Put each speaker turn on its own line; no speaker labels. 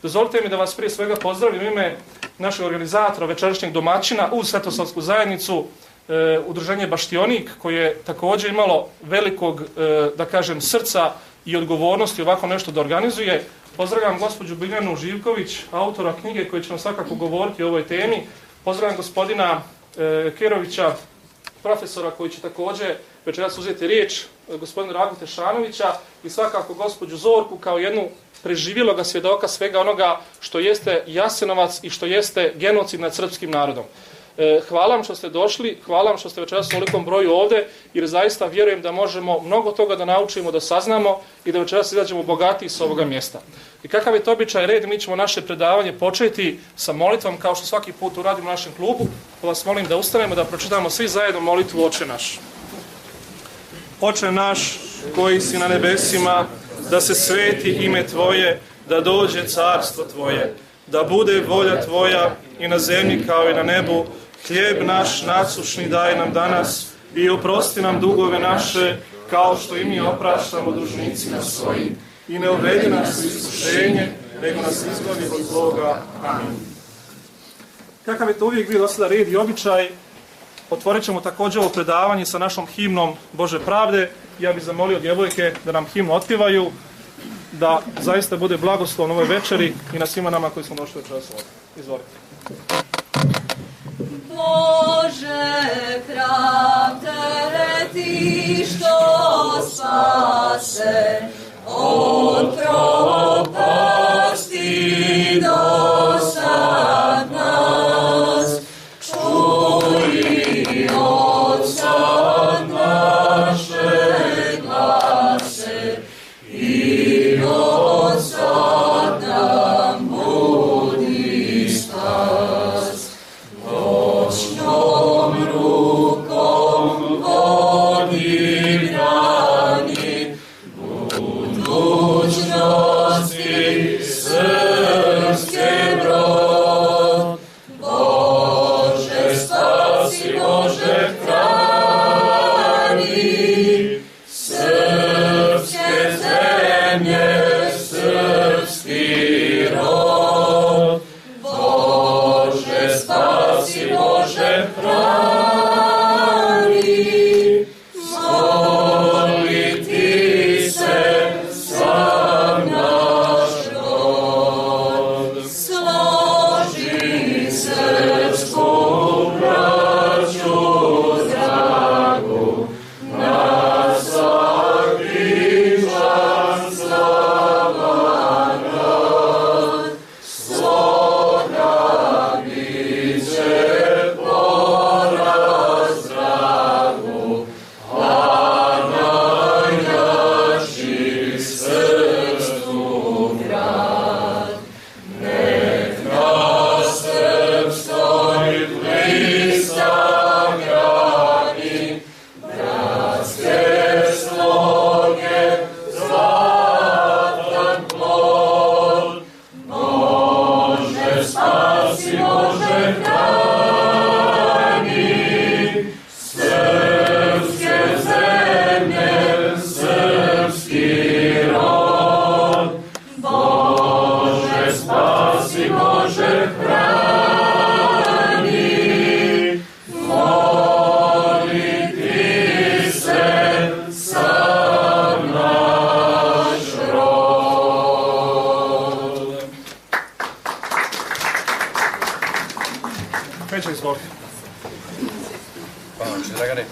Dozvolite mi da vas prije svega pozdravim u ime našeg organizatora, večerašnjeg domaćina uz Svetosavsku zajednicu, udruženje Baštionik, koje je također imalo velikog, da kažem, srca i odgovornosti ovako nešto da organizuje. Pozdravljam gospođu Biljanu Živković, autora knjige koji će nam svakako govoriti o ovoj temi. Pozdravljam gospodina Kerovića, profesora koji će također večeras uzeti riječ, gospodina Ragu Tešanovića i svakako gospođu Zorku kao jednu preživjeloga svjedoka svega onoga što jeste Jasenovac i što jeste genocid nad srpskim narodom. Hvala vam što ste došli, hvala vam što ste večeras u ovolikom broju ovdje, jer zaista vjerujem da možemo mnogo toga da naučimo, da saznamo i da večeras izađemo bogatiji s ovoga mjesta. I kakav je to običaj red, mi ćemo naše predavanje početi sa molitvom, kao što svaki put uradimo u našem klubu, pa vas molim da ustanemo, da pročitamo svi zajedno molitvu Oče naš. Oče naš, koji si na nebesima, da se sveti ime Tvoje, da dođe carstvo Tvoje, da bude volja Tvoja i na zemlji kao i na nebu. Hljeb naš nasušni daj nam danas i oprosti nam dugove naše, kao što i mi opraštamo dužnicima svojim. I ne uvedi nas u iskušenje, nego nas izbavi od zloga. Amin. Kakav je to uvijek bio do sada red i običaj, otvorit ćemo također ovo predavanje sa našom himnom Bože pravde. Ja bih zamolio djevojke da nam himnu otpjevaju, da zaista bude blagoslov na ovoj večeri i na svima nama koji smo došli večeras ovdje. Izvolite.
Bože pravde, ti što spase od propasti dosad nas, čuj od sad naše glase i od sad nam budi spas. Noćnom rukom vodi brani budućnosti srpske brod. Bože spasi, Bože hrani srpske zemlje, srpski rod. Bože spasi, Bože hrani, moliti se sam naš rod. Složi srpsku braću dragu, na svaki čas slavan rad. Sloga biće poraz dragu, a najjači srpsku grad. Nek na srpskoj blista grani, bratske sloge, zlatan plod. Bože spasi, Bože hrani srpske zemlje, srpski rod. Bože spasi, Bože hrani, moliti se sam naš rod.
Peđa, izvolite.
Hvala, Dragane.